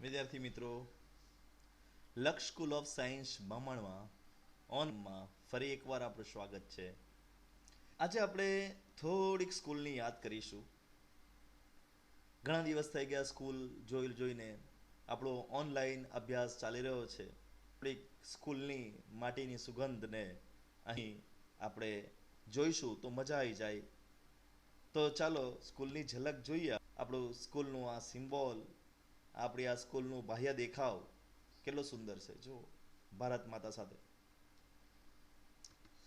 વિદ્યાર્થી મિત્રો, લક્ષ સ્કૂલ ઓફ સાયન્સ બામણમાં ઓનમાં ફરી એકવાર આપણું સ્વાગત છે. આજે આપણે થોડીક સ્કૂલની યાદ કરીશું. ઘણા દિવસ થઈ ગયા સ્કૂલ જોઈને. આપણો ઓનલાઈન અભ્યાસ ચાલી રહ્યો છે. થોડીક સ્કૂલની માટીની સુગંધને અહીં આપણે જોઈશું તો મજા આવી જાય. તો ચાલો સ્કૂલની ઝલક જોઈએ. આપણું સ્કૂલનું આ સિમ્બોલ, આપણી આ સ્કૂલનું બાહ્ય દેખાવ કેટલો સુંદર છે. જો ભારત માતા સાથે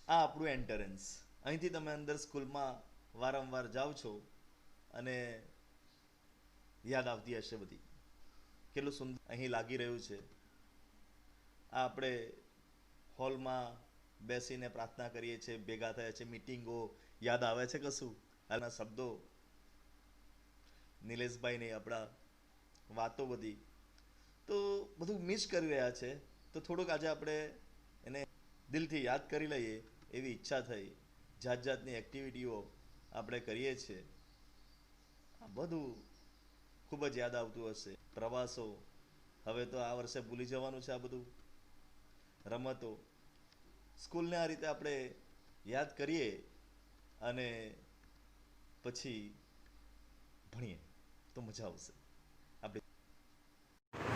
આ આપણું એન્ટરન્સ. અહીંથી તમે અંદર સ્કૂલમાં વારંવાર જાઓ છો અને યાદ આવતી હશે બધી. કેટલું સુંદર અહીં લાગી રહ્યું છે. આ આપણે હોલમાં બેસીને પ્રાર્થના કરીએ છીએ, ભેગા થયા છે, મિટિંગો યાદ આવે છે કશું? હાલના શબ્દો નિલેશભાઈને આપણા વાતો બધી તો બધું મિસ કરી રહ્યા છે. તો થોડુંક આજે આપણે એને દિલથી યાદ કરી લઈએ એવી ઈચ્છા થઈ. જાત જાતની એક્ટિવિટીઓ આપણે કરીએ છીએ. આ બધું ખૂબ જ યાદ આવતું હશે. પ્રવાસો હવે તો આ વર્ષે ભૂલી જવાનું છે. આ બધું રમતો સ્કૂલને આ રીતે આપણે યાદ કરીએ અને પછી ભણીએ તો મજા આવશે.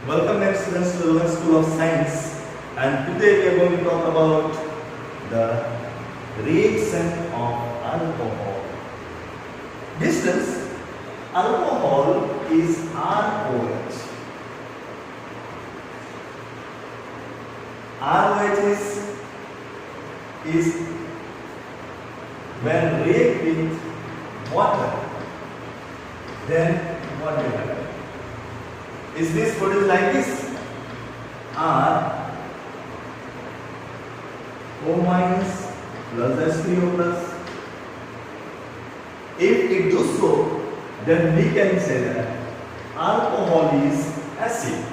Welcome dear students to the Lawrence School of Science, and today we are going to talk about the reaction of alcohol. Distance, alcohol is ROH. ROH is when react with water, then what will happen? Is this produced like this? R O minus plus H3O plus. If it does so, then we can say that alcohol is acid.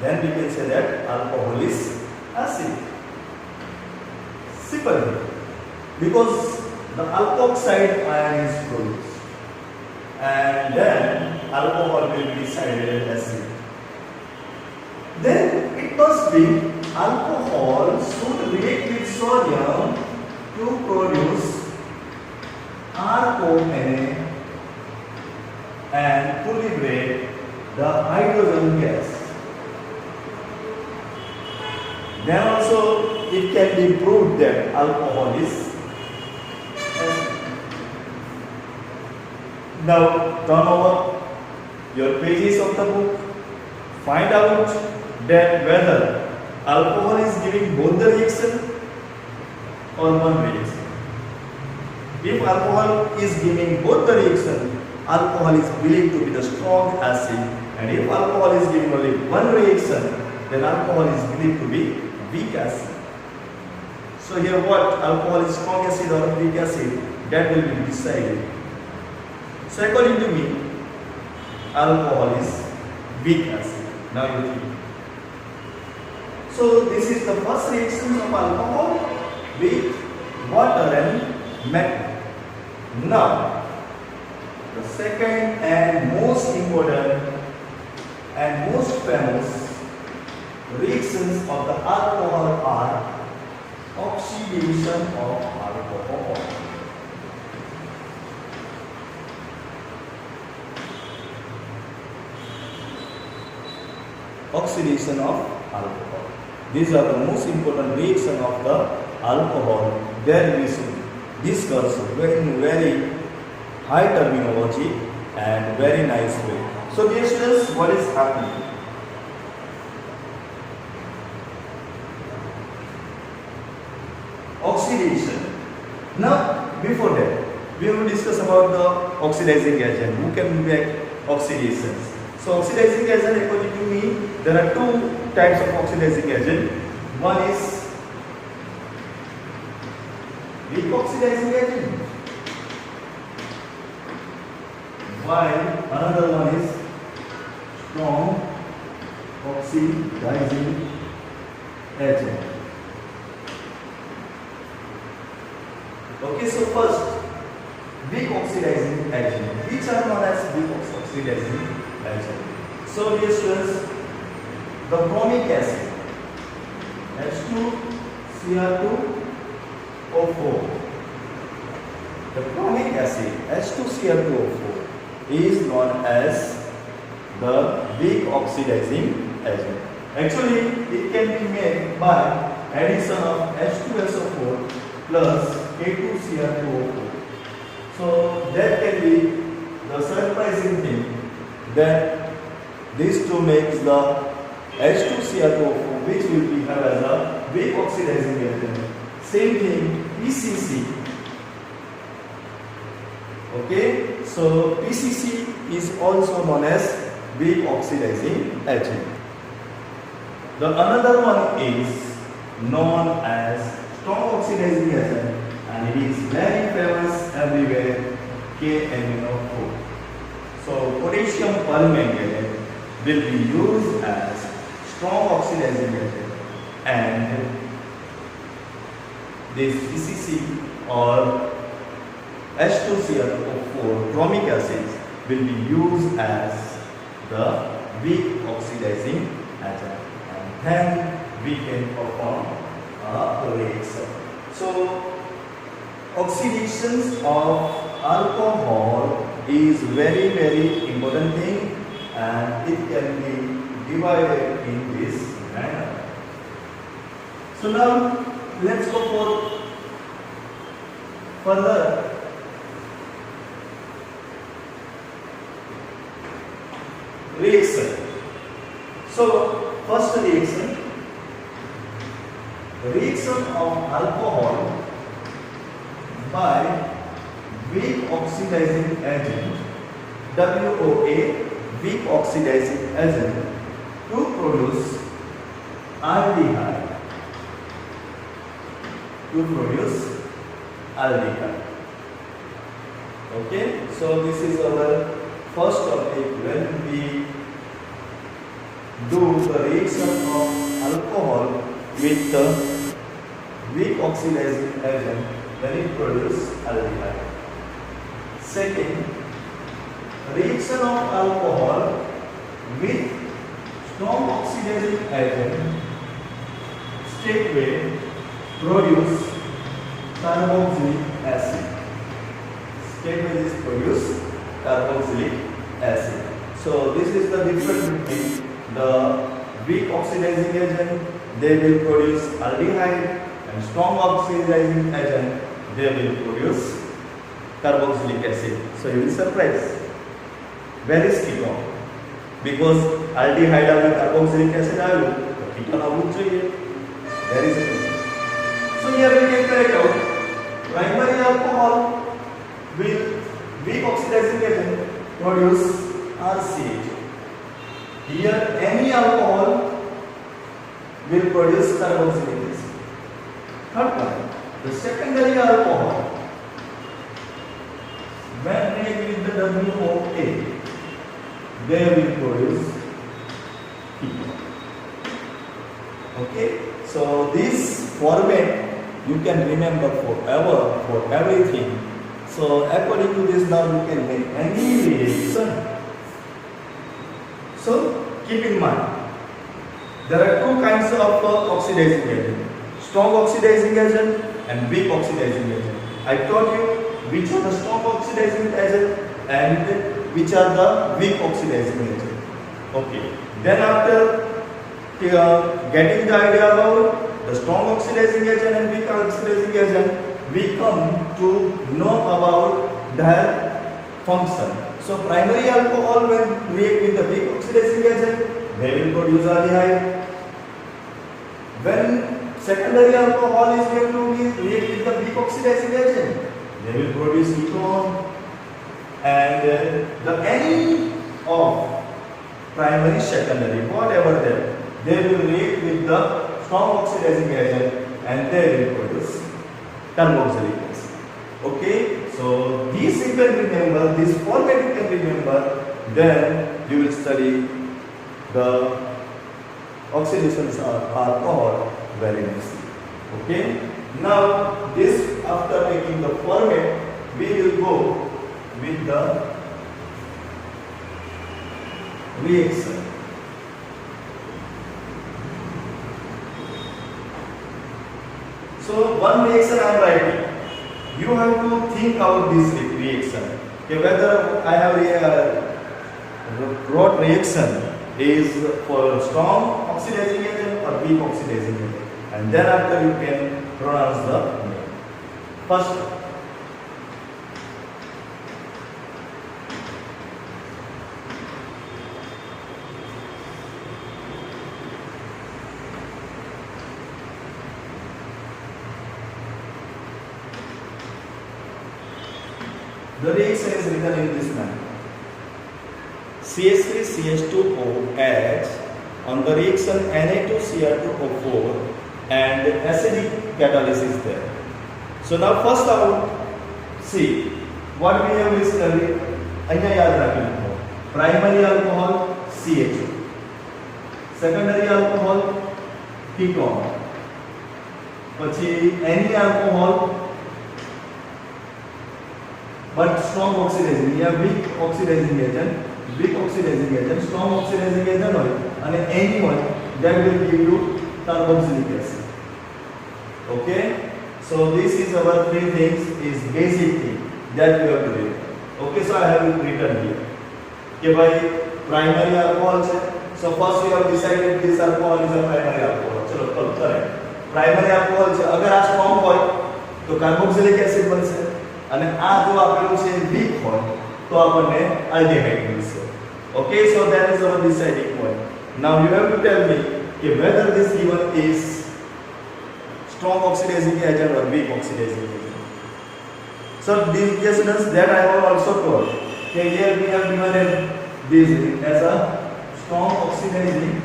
Then we can say that alcohol is acid. Simple. Because the alkoxide ion is produced. And then alcohol will be decided as acid. Then it must be alcohol should react with sodium to produce RONA and to liberate the hydrogen gas. Then also it can be proved that alcohol is acid. Now turn over your pages of the book. Find out that whether alcohol is giving both the reaction or one reaction. If alcohol is giving both the reaction, alcohol is believed to be the strong acid, and if alcohol is giving only one reaction, then alcohol is believed to be weak acid. So here what alcohol is strong acid or weak acid, that will be decided. So according to me, alcohol is weak acid. Now you think. So this is the first reaction of alcohol with water and metal. Now the second and most important and most famous reactions of the alcohol are oxidation of alcohol. Oxidation of alcohol. These are the most important reaction of the alcohol that we should discuss in very high terminology and very nice way. So dear students, what is happening? Oxidation. Now before that, we will discuss about the oxidizing agent. Who can make oxidations? So oxidizing agent, according to me, there are two types of oxidizing agent. One is weak oxidizing agent, while another one is strong oxidizing agent. Okay, so first, weak oxidizing agent. Which are known as weak oxidizing agent? So dear students, the chromic acid H2Cr2O4. The chromic acid H2Cr2O4 is known as the weak oxidizing agent. Actually, it can be made by addition of H2SO4 plus K2Cr2O4. So that can be the surprising thing that these two makes the H2Cr2O4, which will be have as a weak oxidizing agent. Same thing PCC. Okay, so PCC is also known as weak oxidizing agent. The another one is known as strong oxidizing agent, and it is very famous everywhere, KMnO4. So potassium permanganate will be used as strong oxidizing agent, and this PCC or H2Cr4 chromic acids will be used as the weak oxidizing agent, and then we can perform a reaction. So oxidations of alcohol is very important thing, and it can be divided in this manner. So now let's go for further reaction. So first reaction, the reaction of alcohol by weak oxidizing agent WOA, weak oxidizing agent, to produce aldehyde. Okay, so this is our first topic when we do the reaction of alcohol with the weak oxidizing agent, then it produces aldehyde. Second, reaction of alcohol with strong oxidizing agent straightway produce carboxylic acid. Straightway this produce carboxylic acid. So this is the difference between the weak oxidizing agent, they will produce aldehyde, and strong oxidizing agent, they will produce carboxylic acid. So you will surprise. Where is ketone? Because aldehyde and carboxylic acid are ketone avut જોઈએ. There is a ketone. So here we can correct out. Primary alcohol with weak oxidizing agent produce RCH. Here any alcohol will produce carboxylic acid. Third one, the secondary alcohol when react with the WOA, they will produce ketone. Okay, so this format you can remember forever for everything. So according to this, now you can make any reaction. So keep in mind, there are two kinds of oxidizing agent: strong oxidizing agent and weak oxidizing agent. I told you which are the strong oxidizing agent and which are the weak oxidizing agent. Okay. Then after getting the idea about the strong oxidizing agent and weak oxidizing agent, we come to know about their function. So primary alcohol when react with the weak oxidizing agent, they will produce aldehyde. When secondary alcohol is going to react with the weak oxidizing agent, they will produce ketone. And the any of primary, secondary, whatever they will react with the strong oxidizing agent and they will produce carboxylic acid. Okay, so this you can remember, this format you can remember, then you will study the oxidations of alcohol very nicely. Okay, now this after taking the format, we will go with the reaction. So one reaction I am writing. You have to think about this reaction. Okay, whether I have wrote reaction is for strong oxidizing agent or weak oxidizing agent, and then after you can pronounce the name. First, the reaction is written in this manner. CH3CH2OH on the reaction Na2Cr2O4 and acidic catalysis is there. So now first out, see what we have studied. અહીંયા યાદ રાખી લો. Primary alcohol CH2, secondary alcohol ketone, પછી any alcohol but strong oxidizing या weak oxidizing agent, strong oxidizing agent હોય અને any હોય that will give you carboxylic acid. Okay, so this is our three things is basic thing that we have to do. Okay, so I have it written here कि भाई primary alcohol છે. So first we have decided this alcohol is a primary alcohol. चलो करें primary alcohol છે. अगर આ strong હોય તો carboxylic acid બનશે અને આ જો આપેલું છે weak હોય તો આપણને aldehyde મળશે. Okay, so that is our deciding point. Now you have to tell me whether this given is strong oxidizing agent or weak oxidizing agent. So these questions that I have also told. Okay, here we have given this as a strong oxidizing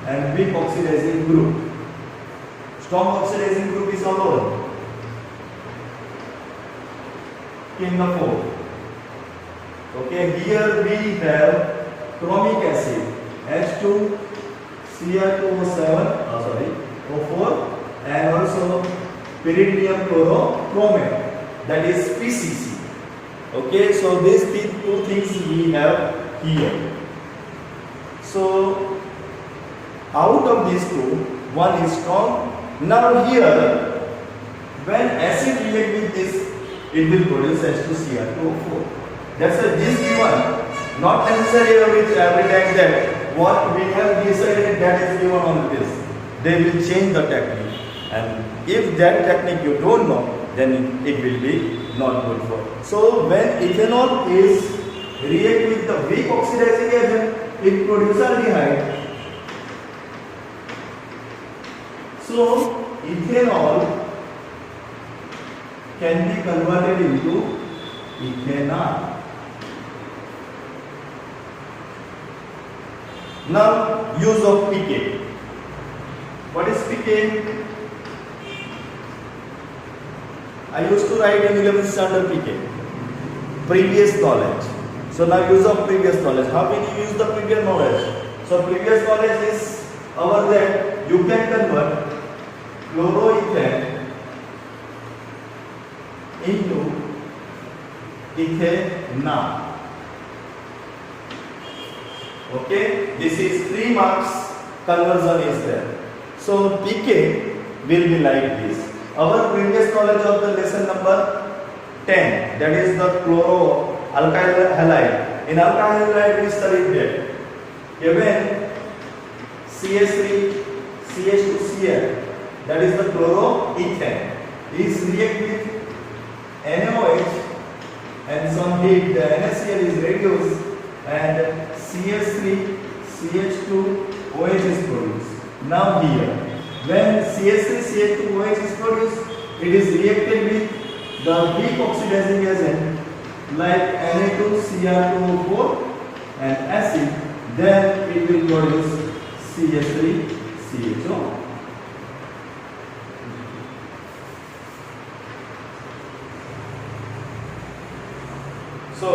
and weak oxidizing group. Strong oxidizing group is alone in the 4. Okay, here we have chromic acid H2Cr2O7 O4 and also pyridinium chlorochromate, that is PCC. Okay, so these two things we have here. So out of these two, one is strong. Now here when acid react with this, it will produce H2Cr2O4. That's why this given, not necessarily with every time that what we have decided that is given on this. They will change the technique, and if that technique you don't know, then it will be not good for. So when ethanol is react with the weak oxidizing agent, it produces aldehyde. So ethanol can be converted into ethanol. Now use of pKa. What is pKa? I used to write in 11th standard pKa, previous knowledge. So now use of previous knowledge. How can you use the previous knowledge? So previous knowledge is our that you can convert chloroethane into ethanol. Okay, this is 3 marks conversion is there. So pK will be like this. Our previous knowledge of the lesson number 10, that is the chloro-alkyl halide. In alkyl halide we studied that when CH3 CH2Cl, that is the chloroethane, is react with NaOH and some heat, the NaCl is reduced and CH3 CH2OH is produced. Now here, when CH3 CH2OH is produced, it is reacted with the weak oxidizing agent like Na2Cr2O4 and acid, then it will produce CH3CHO. So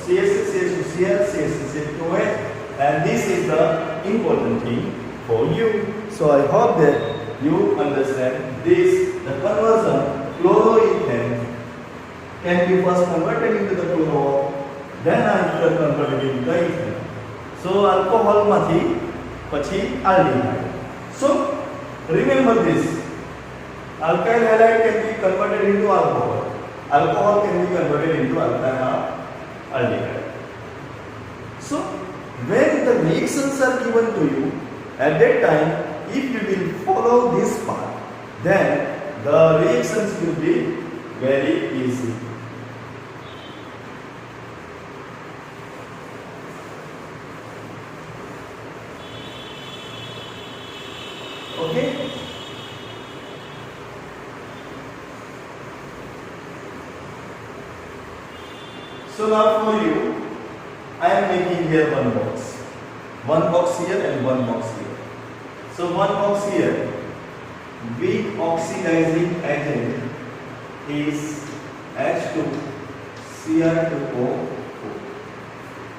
CH3CH2Cl, CH3CH2OH, and this is the important thing for you. So I hope that you understand this. The conversion chloroethane can be first converted into the chloro, then after converted into the ethane. So alcohol માંથી પછી aldehyde. So remember this. Alkyl halide can be converted into alcohol. Alcohol can be converted into aldehyde. So when the reactions are given to you, at that time, if you will follow this path, then the reactions will be very easy. Okay? So now for you, I am making here one box. One box here and one box here. So one box here, weak oxidizing agent is H2Cr2O4.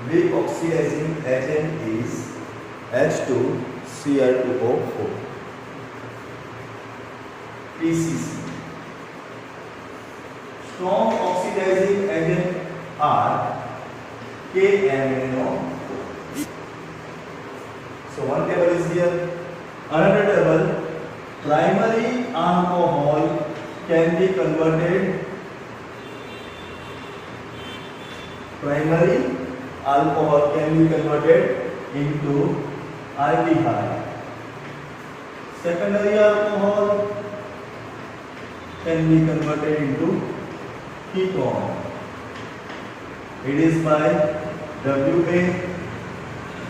Weak oxidizing agent is H2Cr2O4. PCC. Strong oxidizing agent are KMnO. So one table is here. Another table, primary alcohol can be converted. Primary alcohol can be converted into aldehyde. Secondary alcohol can be converted into ketone. It is by WA,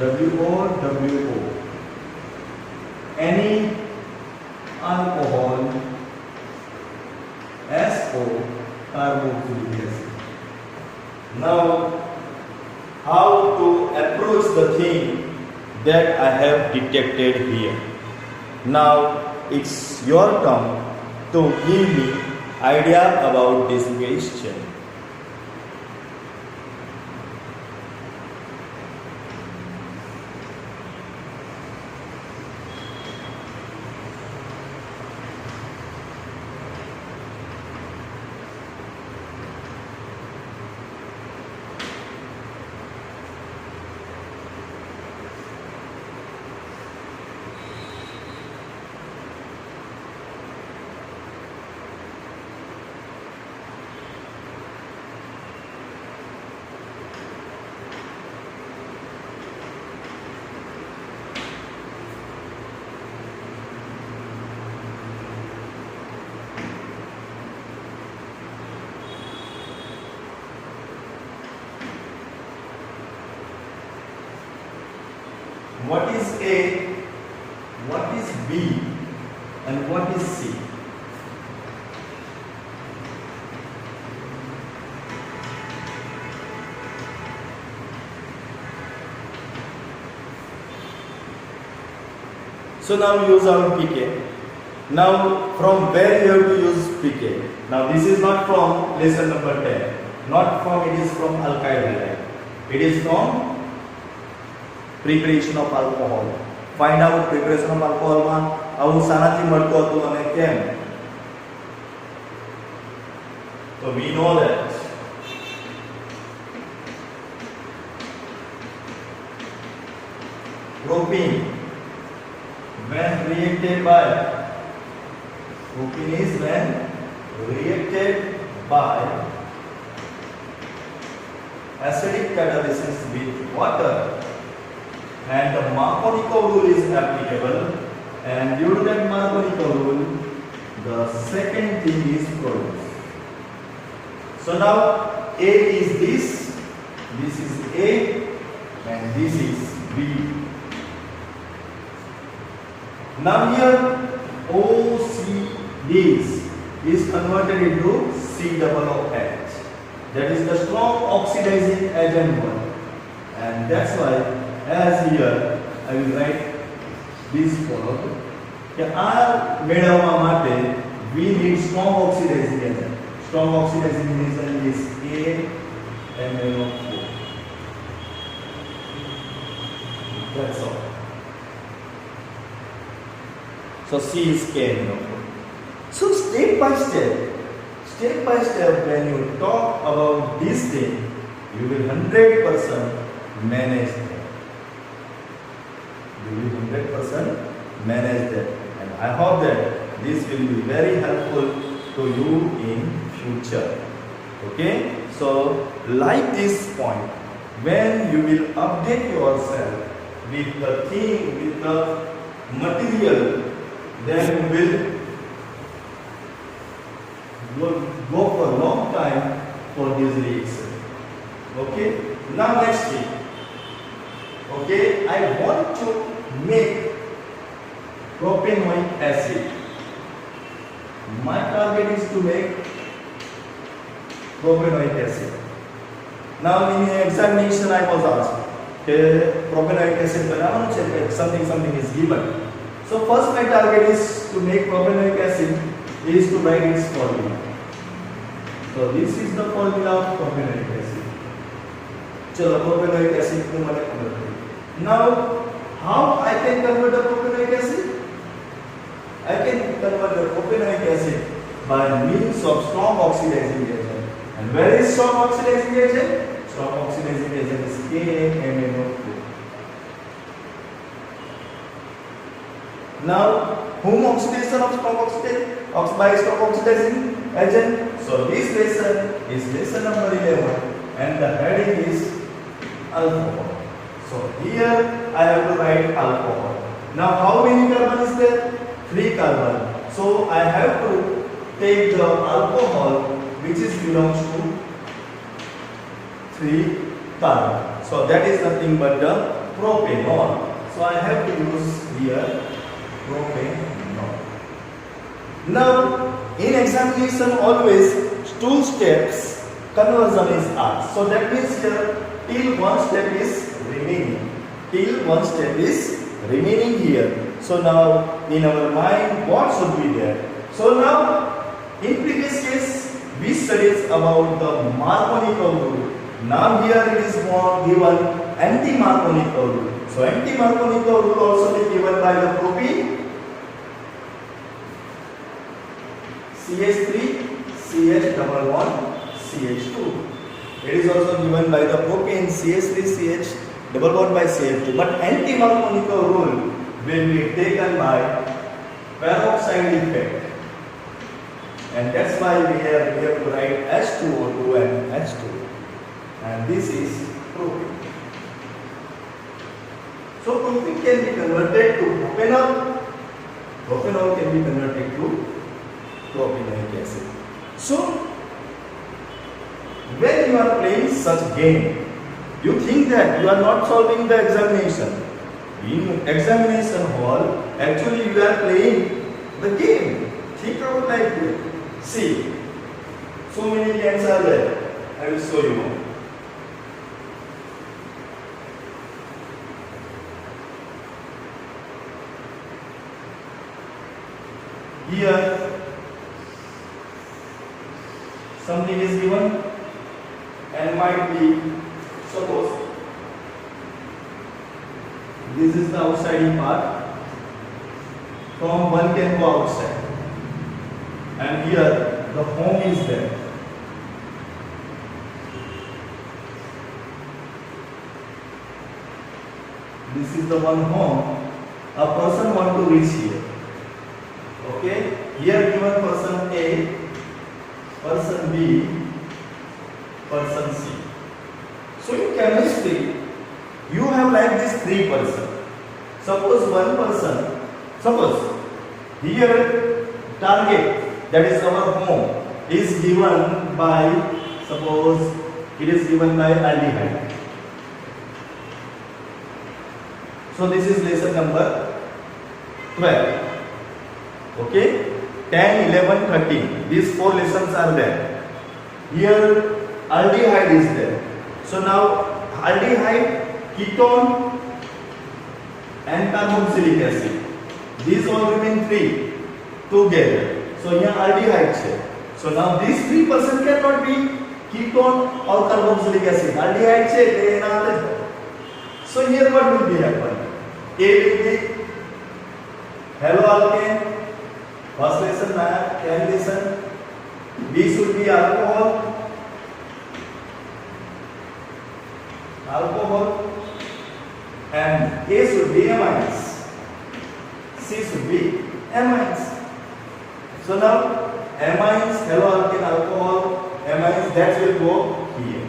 WO, WO. Any alcohol, SO, carboxylic acid. Now, how to approach the thing that I have detected here? Now, it's your turn to give me idea about this question. What is A, what is B, and what is C? So now we use our pK. Now from where you have to use pK? Now this is not from lesson number 10. Not from, it is from alkyl halide. It is from preparation of alcohol. Find out preparation of alcohol માં આવું શાનાથી મળતું હતું અને કેમ? So we know that propene when reacted by propene is when reacted by acidic catalysis with water, and the Markovnikov rule is applicable, and due to that Markovnikov rule, the second thing is produced. So now A is this is A, and this is B. Now here OCDs is converted into COOH. That is the strong oxidizing agent one, and that's why as here I will write this followed. મેળવવા માટે we need strong oxidizing agent. Strong oxidizing agent is AMnO4. That's all. So C is KMnO4. So step by step, when you talk about this thing, you will 100% manage them. You will 100% manage that. And I hope that this will be very helpful to you in future. Okay? So, like this point, when you will update yourself with the thing, with the material, then you will go for a long time for this reaction. Okay? Now next thing. Okay, I want to make propanoic acid. My target is to make propanoic acid. Now in the examination I was asked, propanoic acid बनाना चाहिए, something is given. So first my target is to make propanoic acid is to write its formula. So this is the formula of propanoic acid. चलो propanoic acid को मैंने convert किया. Now how I can convert the propanoic acid? I can convert the propanoic acid by means of strong oxidizing agent. And where is strong oxidizing agent? Strong oxidizing agent is KMnO2. Now, whom oxidation of strong oxidizing by strong oxidizing agent? So this lesson is lesson number 11, and the heading is alcohol. So here I have to write alcohol. Now how many carbon is there? 3 carbon. So I have to take the alcohol which is belongs to 3 carbon. So that is nothing but the propanol. So I have to use here propanol. Now in examination always 2 steps conversion is asked. So that means here till 1 step is remaining. Till 1 step is remaining here. So now in our mind what should be there? So now in previous case we studied about the Marconical rule. Now here it is given anti-Marconical rule. So anti-Marconical rule also is given by the propene CH3 CH double bond CH2. It is also given by the propane CH3 CH double bond by CH2. But anti-Marconical rule will be taken by peroxide effect. And that's why we have to write H2O2 and H2. And this is propane. So propane can be converted to propanol. Propanol can be converted to propanoic acid. So when you are playing such game, you think that you are not solving the examination. In examination hall, actually you are playing the game. Think about like this. See, so many games are there. I will show you one. Here, something is given and might be, suppose, this is the outside part. From one can go outside. And here the home is there. This is the one home. A person want to reach here. Okay. Here given person A, person B, person C. So in chemistry, you have like this 3 persons. Suppose one person, suppose here target, that is our home, is given by, suppose it is given by aldehyde. So this is lesson number 12. Okay, 10, 11, 13. These 4 lessons are there. Here aldehyde is there. So now aldehyde, ketone and carboxylic acid. These all remain 3 together. So here aldehyde है. So now these 3 persons cannot be ketone or carboxylic acid. Aldehyde है, they are not. So here what will be happen? A will be haloalkane. First lesson, can lesson. B should be alcohol. And A should be amines. with amines. So now amines, haloalkane, alcohol, amines, that will go here.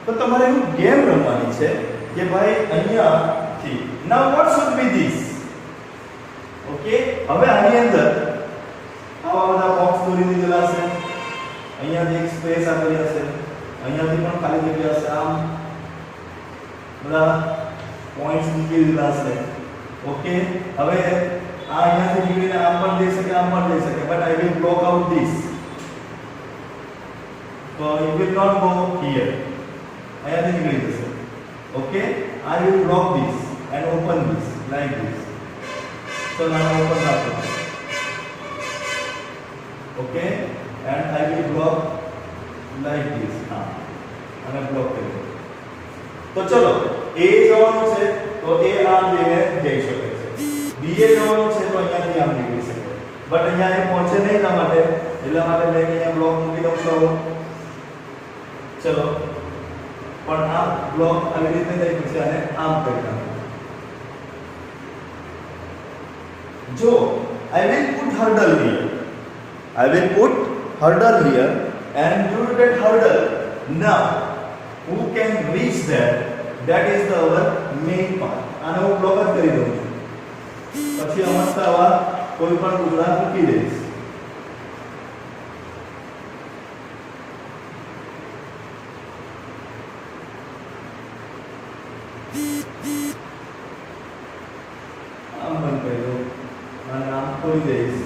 તો તમારે એવું game રમવાની છે કે ભાઈ અહીંયાથી now what should be this? Okay, હવે આની અંદર આવા બધા બોક્સ દોરી દીધેલા છે, અહીંયાથી એક સ્પેસ આપેલી હશે, અહીંયાથી પણ ખાલી જગ્યા હશે, આમ બધા પોઈન્ટ્સ મૂકી દીધા હશે. ઓકે, હવે આ અહીંયાથી નીકળીને આમ પણ જઈ શકે, આમ પણ જઈ શકે, but I will block out this. So it will not go here. અહીંયાથી નીકળી જશે. Okay, I will block this and open this like this. So now open that one. Okay, and I will block like this. હા, અને block કરી દો. તો ચલો A જવાનું છે તો A આમ જઈને જઈ શકે છે, B એ જવાનું છે તો અહીંયાથી આમ નીકળી શકે, બટ અહીંયા એ પહોંચે નહીં એટલા માટે મેં અહીંયા બ્લોક મૂકી દઉં છું. ચલો, પણ આ બ્લોક આવી રીતે થઈ જશે અને આમ કરી નાખો. જો I will put hurdle here. I will put hurdle here and due to that hurdle, now who can reach that? That is the our main part. આને હું બ્લોક જ કરી દઉં છું, પછી મસ્ત આવા કોઈ પણ ટુકડા મૂકી દઈશ. આમ બંધ કરી દઉં અને આમ ખોલી દઈશ.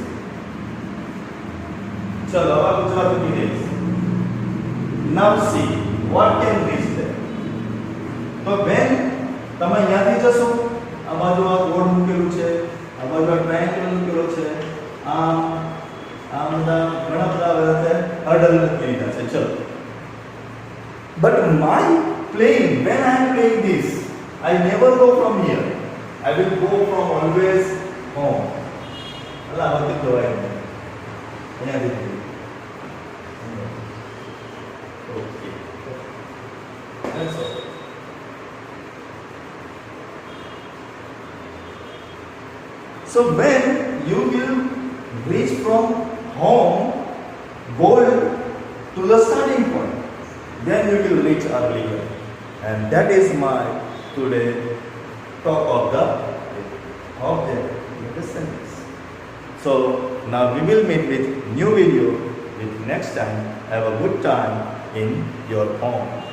ચલો હવે ગુજરાત મૂકી દઈશ. Now see what can reach there. તો when તમે અહીંયાથી જશો, આ બાજુ આ ગોળ મૂકેલું છે, આ બાજુ આ ટ્રાયેંગલ મૂકેલો છે, આમ બધા ઘણા બધા હર્ડલ મૂકી દીધા છે. ચલો, but my playing, when I am playing this, I never go from here. I will go from always home. અલા હવે તો હોય અહીંયાથી. Okay, that's all. So when you will reach from home, goal to the starting point, then you will reach earlier. And that is my today talk of the sentence. So now we will meet with new video with next time. Have a good time in your home.